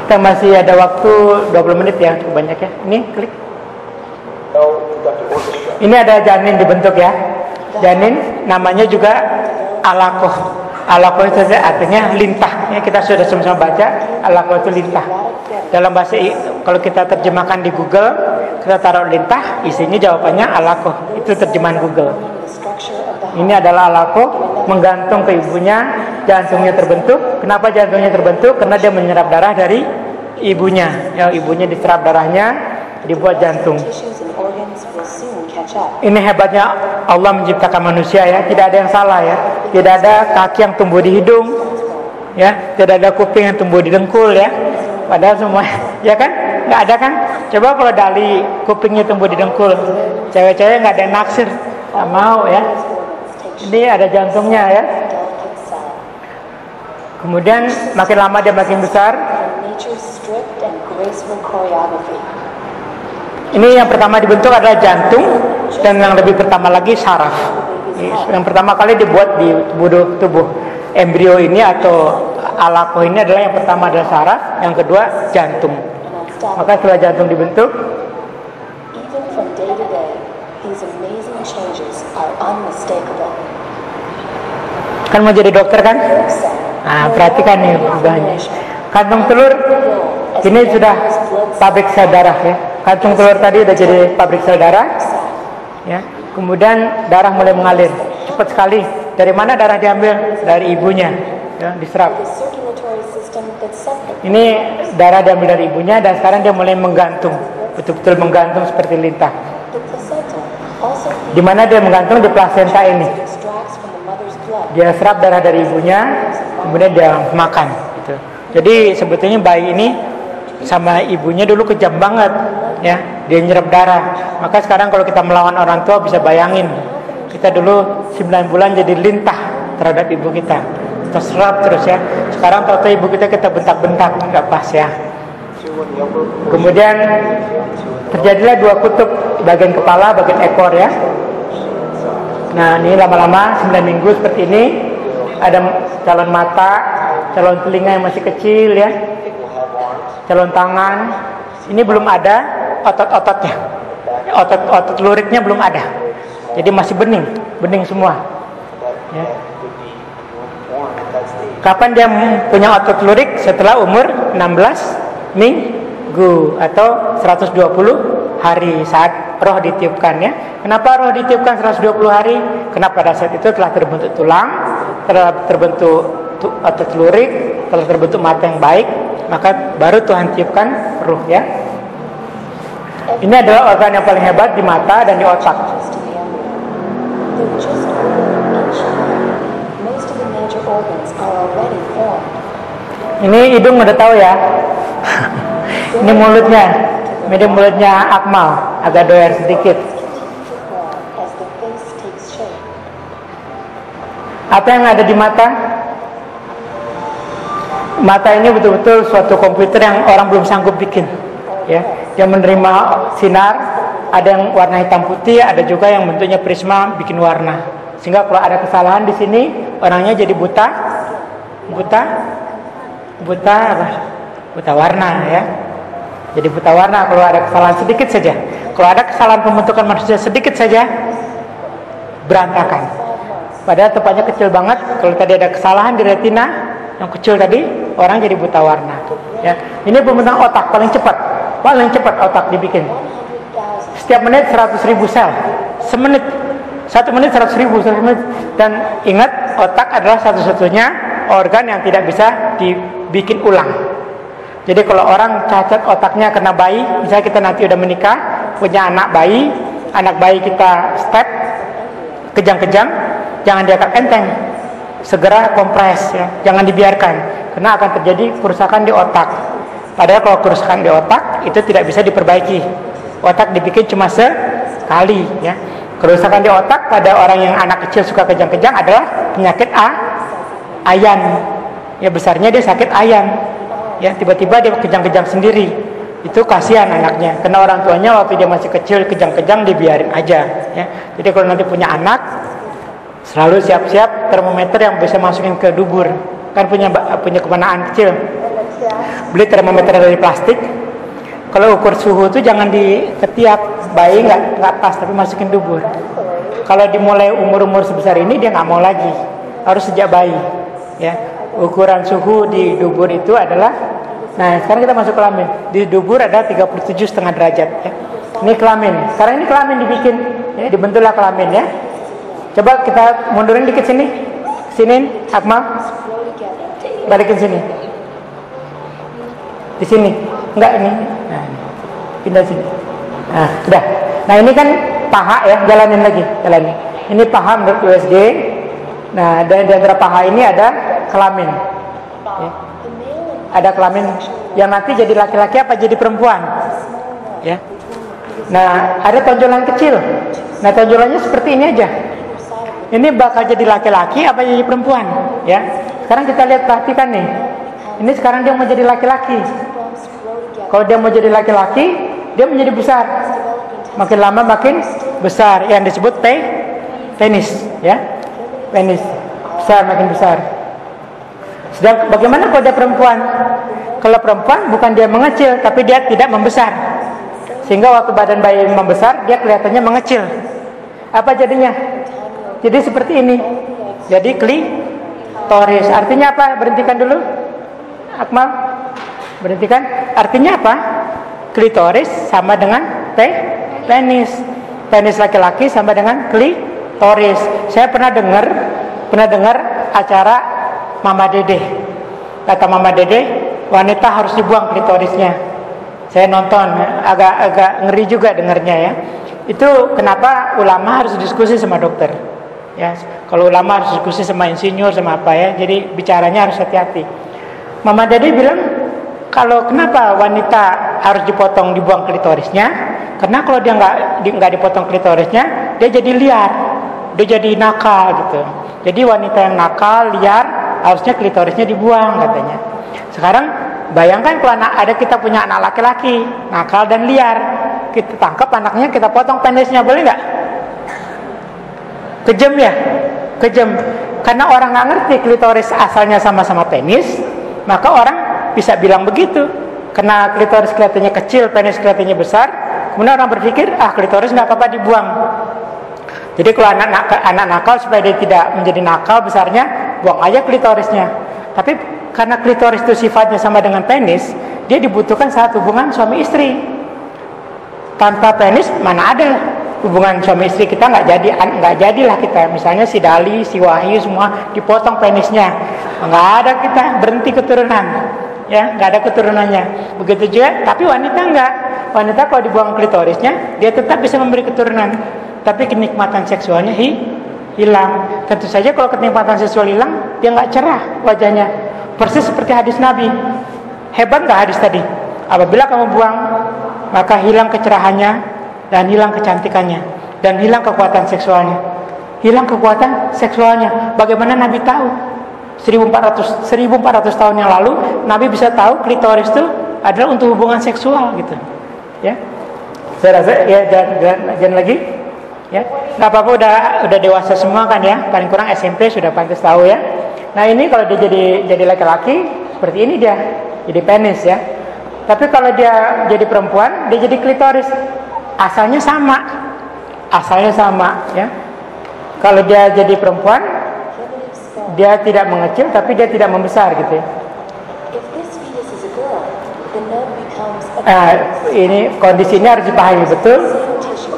S1: Kita masih ada waktu 20 menit ya, cukup banyak ya. Ini klik. Ini ada janin dibentuk ya. Janin namanya juga alaqah. Alaqah itu artinya lintah. Ya, kita sudah sama-sama baca alaqah itu lintah. Dalam bahasa kalau kita terjemahkan di Google, kita taruh lintah, isinya jawabannya alaqah. Itu terjemahan Google. Ini adalah alaqah, menggantung ke ibunya, jantungnya terbentuk. Kenapa jantungnya terbentuk? Karena dia menyerap darah dari ibunya. Ya, ibunya diserap darahnya, dibuat jantung. Ini hebatnya Allah menciptakan manusia ya, tidak ada yang salah ya. Tidak ada kaki yang tumbuh di hidung, ya, tidak ada kuping yang tumbuh di dengkul ya. Padahal semua, ya kan? Nggak ada kan? Coba kalau Dali kupingnya tumbuh di dengkul, cewek-cewek nggak ada yang naksir, nggak mau ya. Ini ada jantungnya ya. Kemudian makin lama dia makin besar. Ini yang pertama dibentuk adalah jantung, dan yang lebih pertama lagi saraf. Yang pertama kali dibuat di tubuh embrio ini atau alaqah ini adalah yang pertama adalah saraf, yang kedua jantung. Maka setelah jantung dibentuk, kan mau jadi dokter kan? Nah, perhatikan nih perubahannya. Kantung telur ini sudah pabrik sel darah ya. Kantung telur tadi udah jadi pabrik sel darah ya. Kemudian darah mulai mengalir cepat sekali. Dari mana darah diambil? Dari ibunya ya, diserap. Ini darah diambil dari ibunya dan sekarang dia mulai menggantung, betul-betul menggantung seperti lintah. Di mana dia menggantung? Di plasenta ini. Dia serap darah dari ibunya, kemudian dia makan gitu. Jadi sebetulnya bayi ini sama ibunya dulu kejam banget ya, dia nyerap darah. Maka sekarang kalau kita melawan orang tua bisa bayangin, kita dulu 9 bulan jadi lintah terhadap ibu kita, terserap terus ya. Sekarang tahu-tahu ibu kita bentak-bentak, nggak pas ya. Kemudian terjadilah 2 kutub, bagian kepala, bagian ekor ya. Nah ini lama-lama 9 minggu seperti ini, ada calon mata, calon telinga yang masih kecil ya, calon tangan. Ini belum ada otot-ototnya, otot luriknya belum ada. Jadi masih bening semua. Ya. Kapan dia punya otot lurik? Setelah umur 16 minggu atau 120 hari saat roh ditiupkan ya. Kenapa roh ditiupkan 120 hari? Karena pada saat itu telah terbentuk tulang, telah terbentuk otot lurik, telah terbentuk mata yang baik, maka baru Tuhan tiupkan ruh ya. Ini adalah organ yang paling hebat di mata dan di otak. Ini hidung udah tahu ya. Ini mulutnya. Ini mulutnya Akmal, agak doer sedikit. Apa yang ada di mata? Mata ini betul-betul suatu komputer yang orang belum sanggup bikin. Ya, dia menerima sinar, ada yang warna hitam putih, ada juga yang bentuknya prisma bikin warna. Sehingga kalau ada kesalahan di sini, orangnya jadi buta apa? Buta warna ya. Jadi buta warna kalau ada kesalahan sedikit saja. Kalau ada kesalahan pembentukan manusia sedikit saja, berantakan. Padahal tempatnya kecil banget. Kalau tadi ada kesalahan di retina yang kecil tadi, orang jadi buta warna. Ya, ini pembentukan otak paling cepat otak dibikin. Setiap menit 100.000 sel. Semenit 1 menit 100.000 menit. Dan ingat, otak adalah satu-satunya organ yang tidak bisa dibikin ulang. Jadi kalau orang cacat otaknya kena bayi, misalnya kita nanti udah menikah, punya anak bayi kita step, kejang-kejang, jangan diangkat enteng, segera kompres ya, jangan dibiarkan, karena akan terjadi kerusakan di otak. Padahal kalau kerusakan di otak itu tidak bisa diperbaiki. Otak dibikin cuma sekali ya. Kerusakan di otak pada orang yang anak kecil suka kejang-kejang adalah penyakit ayan. Ya besarnya dia sakit ayan. Ya tiba-tiba dia kejang-kejang sendiri. Itu kasihan anaknya. Karena orang tuanya waktu dia masih kecil kejang-kejang dibiarin aja. Ya. Jadi kalau nanti punya anak, selalu siap-siap termometer yang bisa masukin ke dubur. Kan punya kemanaan kecil. Beli termometer dari plastik. Kalau ukur suhu itu jangan di ketiak, bayi nggak pas, tapi masukin dubur. Kalau dimulai umur sebesar ini dia nggak mau lagi, harus sejak bayi. Ya, ukuran suhu di dubur itu adalah, nah sekarang kita masuk kelamin. Di dubur ada 37,5 derajat. Ya. Ini kelamin. Sekarang ini kelamin dibikin, ya, dibentuklah kelamin ya. Coba kita mundurin dikit sini, Akmal, balikin sini. Di sini, enggak ini. Nah, pindah sini. Nah, udah. Nah, ini kan paha ya, jalanin. Ini paha menurut USG. Nah, dan di antara paha ini ada kelamin. Ya. Ada kelamin yang nanti jadi laki-laki apa jadi perempuan. Ya. Nah, ada tonjolan kecil. Nah, tonjolannya seperti ini aja. Ini bakal jadi laki-laki apa jadi perempuan, ya. Sekarang kita lihat, perhatikan nih. Ini sekarang dia mau jadi laki-laki. Kalau dia mau jadi laki-laki, dia menjadi besar. Makin lama makin besar, yang disebut penis, ya. Penis besar, makin besar. Sedang bagaimana kalau dia perempuan? Kalau perempuan bukan dia mengecil, tapi dia tidak membesar. Sehingga waktu badan bayi membesar, dia kelihatannya mengecil. Apa jadinya? Jadi seperti ini. Jadi klitoris. Artinya apa? Berhentikan dulu, Akmal. Berhentikan. Artinya apa? Klitoris sama dengan penis. Penis laki-laki sama dengan klitoris. Saya pernah dengar acara Mama Dede. Kata Mama Dede, wanita harus dibuang klitorisnya. Saya nonton, agak ngeri juga dengarnya ya. Itu kenapa ulama harus diskusi sama dokter. Ya, kalau ulama harus diskusi sama insinyur sama apa ya. Jadi bicaranya harus hati-hati. Mama Dede bilang, kalau kenapa wanita harus dibuang klitorisnya? Karena kalau dia nggak dipotong klitorisnya, dia jadi liar, dia jadi nakal gitu. Jadi wanita yang nakal, liar, harusnya klitorisnya dibuang katanya. Sekarang bayangkan kalau kita punya anak laki-laki, nakal dan liar, kita tangkap anaknya, kita potong penisnya, boleh nggak? Kejam ya, kejam. karena orang nggak ngerti klitoris asalnya sama-sama penis, maka orang bisa bilang begitu. Karena klitoris kelihatannya kecil, penis kelihatannya besar, kemudian orang berpikir, klitoris nggak apa-apa dibuang. Jadi kalau anak nakal, supaya dia tidak menjadi nakal besarnya, buang aja klitorisnya. Tapi karena klitoris itu sifatnya sama dengan penis, dia dibutuhkan saat hubungan suami istri. Tanpa penis mana ada hubungan suami istri, kita nggak jadilah kita. Misalnya si Dali, si Wahyu semua dipotong penisnya, nggak ada, kita berhenti keturunan, ya nggak ada keturunannya. Begitu juga, tapi wanita nggak. Wanita kalau dibuang klitorisnya, dia tetap bisa memberi keturunan, tapi kenikmatan seksualnya hilang. Tentu saja kalau kenikmatan seksual hilang, dia nggak cerah wajahnya. Persis seperti hadis Nabi. Hebat nggak hadis tadi? Apabila kamu buang, maka hilang kecerahannya dan hilang kecantikannya dan hilang kekuatan seksualnya. Hilang kekuatan seksualnya. Bagaimana Nabi tahu? 1400 tahun yang lalu Nabi bisa tahu klitoris itu adalah untuk hubungan seksual gitu. Ya. Saya rasa ya jangan lagi. Ya. Enggak apa-apa, udah dewasa semua kan ya. Paling kurang SMP sudah pantas tahu ya. Nah, ini kalau dia jadi laki-laki seperti ini, dia jadi penis ya. Tapi kalau dia jadi perempuan, dia jadi klitoris. Asalnya sama ya. Kalau dia jadi perempuan, dia tidak mengecil tapi dia tidak membesar gitu ya. Ini kondisi ini harus dipahami betul.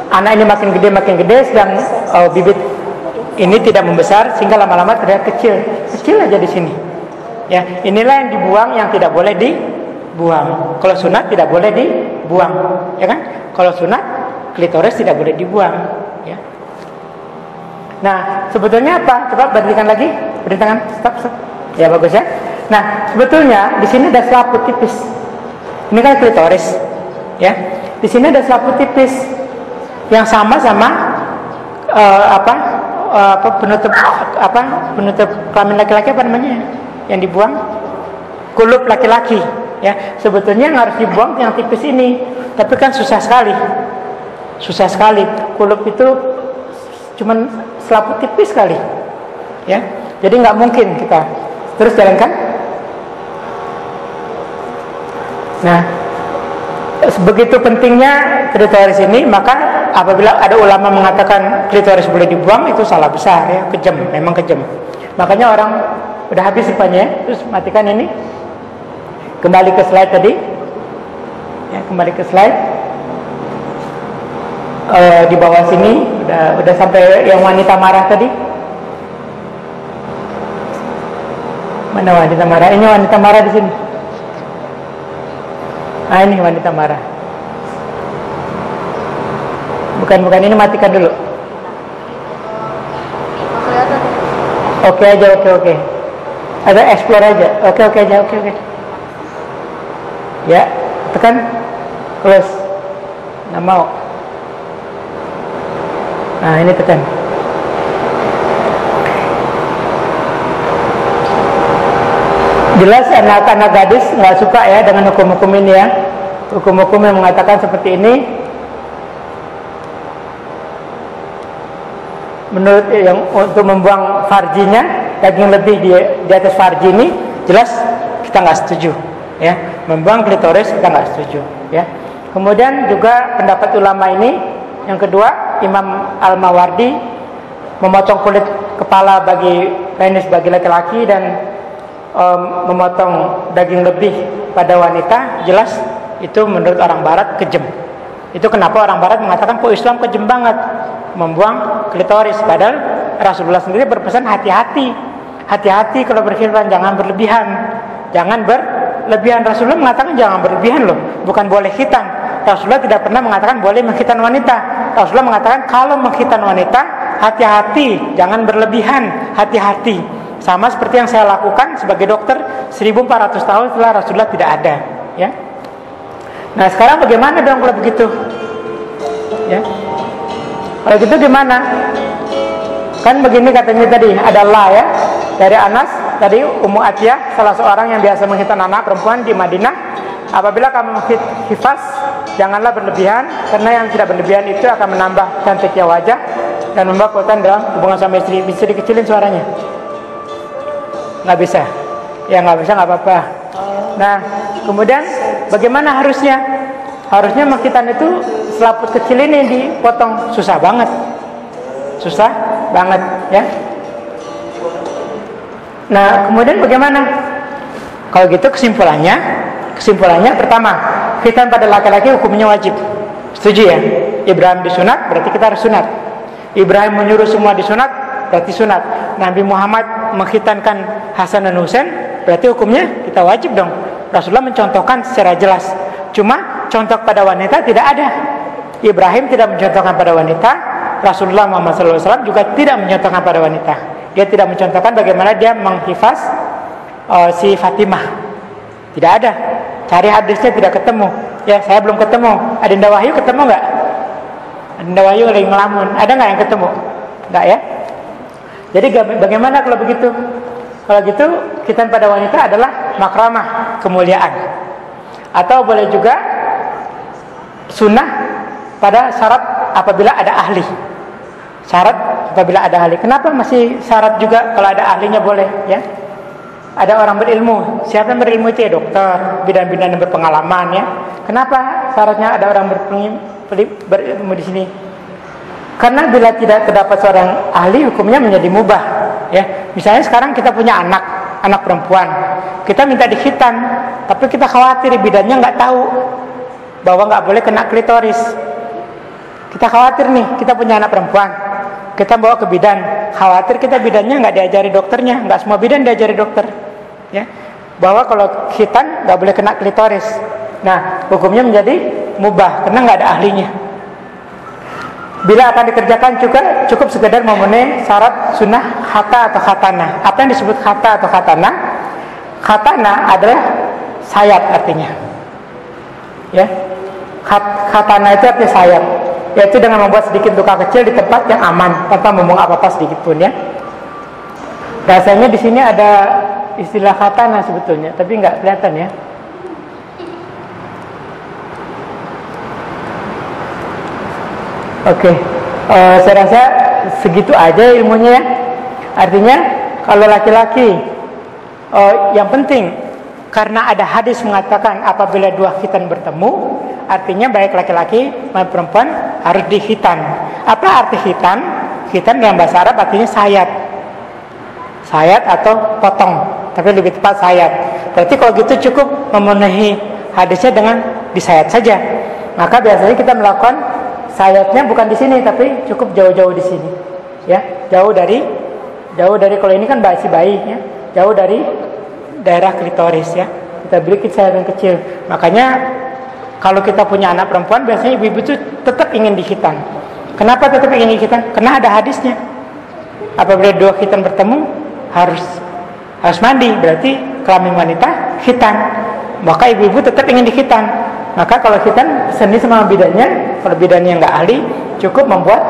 S1: Anak ini makin gede sedang bibit ini tidak membesar sehingga lama-lama terlihat kecil aja di sini. Ya, inilah yang dibuang, yang tidak boleh dibuang. Kalau sunat tidak boleh dibuang, ya kan? Kalau sunat klitoris tidak boleh dibuang, ya. Nah, sebetulnya apa? Coba berdirikan lagi, beri tangan, stop. Ya, bagus ya. Nah, sebetulnya di sini ada selaput tipis. Ini kan klitoris, ya. Di sini ada selaput tipis yang sama-sama penutup kelamin laki-laki, apa namanya? Yang dibuang kulup laki-laki, ya. Sebetulnya yang harus dibuang yang tipis ini, tapi kan susah sekali. Kulup itu cuman selaput tipis sekali, ya. Jadi nggak mungkin kita terus jalankan. Nah, begitu pentingnya klitoris ini, maka apabila ada ulama mengatakan klitoris boleh dibuang, itu salah besar ya, kejam, memang kejam. Makanya orang udah habis rupanya ya, terus matikan ini. Kembali ke slide tadi. Ya, kembali ke slide. Di bawah sini udah sampai yang wanita marah tadi. Mana wanita marah? Ini wanita marah di sini. Ah, ini wanita marah. Bukan ini, matikan dulu. Oke aja. Ada explore aja. Oke aja. Ya, tekan close. Nggak mau. Nah, ini tekan. Jelas anak-anak gadis nggak suka ya dengan hukum-hukum ini ya. Hukum-hukum yang mengatakan seperti ini, menurut yang untuk membuang farjinya, daging lebih di atas farji ini, jelas kita nggak setuju ya. Membuang klitoris kita nggak setuju ya. Kemudian juga pendapat ulama ini, yang kedua, Imam Al-Mawardi memotong kulit kepala bagi penis bagi laki-laki dan memotong daging lebih pada wanita, jelas itu menurut orang barat kejam. Itu kenapa orang barat mengatakan kok Islam kejam banget membuang klitoris, padahal Rasulullah sendiri berpesan hati-hati kalau berkhilwat, jangan berlebihan. Rasulullah mengatakan jangan berlebihan loh, bukan boleh khitan. Rasulullah tidak pernah mengatakan boleh mengkhitan wanita. Rasulullah mengatakan kalau mengkhitan wanita hati-hati, jangan berlebihan, hati-hati. Sama seperti yang saya lakukan sebagai dokter 1400 tahun setelah Rasulullah tidak ada, ya. Nah, sekarang bagaimana dong kalau begitu? Ya. Kalau gitu gimana? Kan begini katanya tadi, ada Allah ya. Dari Anas, tadi Ummu Atiyah, salah seorang yang biasa menghitan anak perempuan di Madinah, apabila kamu hifaz, janganlah berlebihan, karena yang tidak berlebihan itu akan menambah cantiknya wajah dan membawa kekuatan dalam hubungan suami istri. Bisa dikecilin suaranya. Nggak bisa. Ya nggak bisa, nggak apa-apa. Nah, kemudian bagaimana harusnya? Harusnya menghitan itu selaput kecil ini dipotong. Susah banget ya. Nah, kemudian bagaimana? Kalau gitu kesimpulannya pertama, khitan pada laki-laki hukumnya wajib. Setuju ya? Ibrahim disunat, berarti kita harus sunat. Ibrahim menyuruh semua disunat, berarti sunat. Nabi Muhammad mengkhitankan Hasan dan Husain, berarti hukumnya kita wajib dong. Rasulullah mencontohkan secara jelas. Cuma contoh pada wanita tidak ada. Ibrahim tidak mencontohkan pada wanita, Rasulullah Muhammad SAW juga tidak mencontohkan pada wanita. Dia tidak mencontohkan bagaimana dia menghifaz si Fatimah. Tidak ada. Cari hadisnya tidak ketemu. Ya, saya belum ketemu. Adinda Wahyu ketemu nggak? Adinda Wahyu lagi ngelamun. Ada nggak yang ketemu? Nggak ya. Jadi bagaimana kalau begitu? Kalau gitu, khitan pada wanita adalah makramah, kemuliaan. Atau boleh juga sunnah pada syarat apabila ada ahli. Syarat apabila ada ahli. Kenapa masih syarat juga kalau ada ahlinya boleh ya? Ada orang berilmu. Siapa yang berilmu itu ya dokter, bidan-bidan yang berpengalaman ya. Kenapa syaratnya ada orang berilmu di sini? Karena bila tidak terdapat seorang ahli, hukumnya menjadi mubah ya. Misalnya sekarang kita punya anak perempuan, kita minta dikhitan, tapi kita khawatir bidannya nggak tahu bahwa nggak boleh kena klitoris. Kita khawatir nih, kita punya anak perempuan, kita bawa ke bidan, khawatir kita bidannya nggak diajari dokternya, nggak semua bidan diajari dokter, ya. Bahwa kalau khitan nggak boleh kena klitoris. Nah, hukumnya menjadi mubah karena nggak ada ahlinya. Bila akan dikerjakan juga cukup sekedar memenuhi syarat sunnah khata atau khatana. Apa yang disebut khata atau khatana? Khatana adalah sayap artinya. Ya, khatana itu artinya sayap. Yaitu dengan membuat sedikit luka kecil di tempat yang aman tanpa membuang apa-apa sedikit pun ya. Rasanya di sini ada istilah khatana sebetulnya, tapi nggak kelihatan ya. Oke, saya rasa segitu aja ilmunya ya. Artinya kalau laki-laki yang penting karena ada hadis mengatakan apabila dua khitan bertemu, artinya baik laki-laki maupun perempuan harus dikhitan. Apa arti khitan? Khitan dalam bahasa Arab artinya sayat. Sayat atau potong, tapi lebih tepat sayat. Berarti kalau gitu cukup memenuhi hadisnya dengan disayat saja. Maka biasanya kita melakukan sayatnya bukan di sini, tapi cukup jauh-jauh di sini, ya, jauh dari kalau ini kan bayi, ya, jauh dari daerah klitoris, ya. Kita beri sayatan kecil. Makanya kalau kita punya anak perempuan, biasanya ibu-ibu itu tetap ingin dikhitan. Kenapa tetap ingin dikhitan? Karena ada hadisnya. Apabila dua khitan bertemu, harus mandi, berarti kelamin wanita khitan. Maka ibu-ibu tetap ingin dikhitan. Maka kalau khitan seni sama bidannya, kalau bidannya nggak ahli, cukup membuat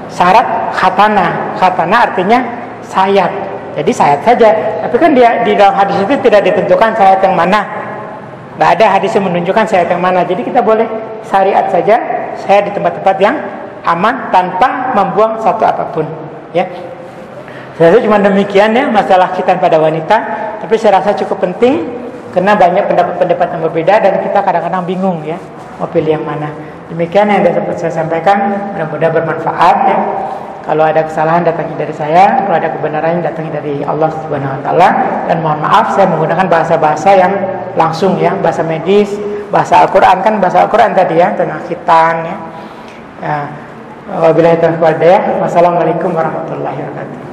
S1: syarat khatana. Khatana artinya sayat. Jadi sayat saja. Tapi kan dia di dalam hadis itu tidak ditentukan sayat yang mana. Nggak ada hadis yang menunjukkan sayat yang mana. Jadi kita boleh syariat saja, saya di tempat-tempat yang aman tanpa membuang satu apapun. Ya. Saya rasa cuma demikian ya masalah khitan pada wanita. Tapi saya rasa cukup penting. Karena banyak pendapat-pendapat yang berbeda dan kita kadang-kadang bingung ya mau pilih yang mana. Demikian yang dapat saya sampaikan, mudah-mudahan bermanfaat ya. Kalau ada kesalahan datangi dari saya, kalau ada kebenaran datangi dari Allah Subhanahu Wa Taala. Dan mohon maaf saya menggunakan bahasa-bahasa yang langsung ya, bahasa medis, bahasa Al-Quran kan bahasa Al-Quran tadi ya tentang khitan ya. Wabillahi taufiq wal hidayah. Wassalamualaikum warahmatullahi wabarakatuh.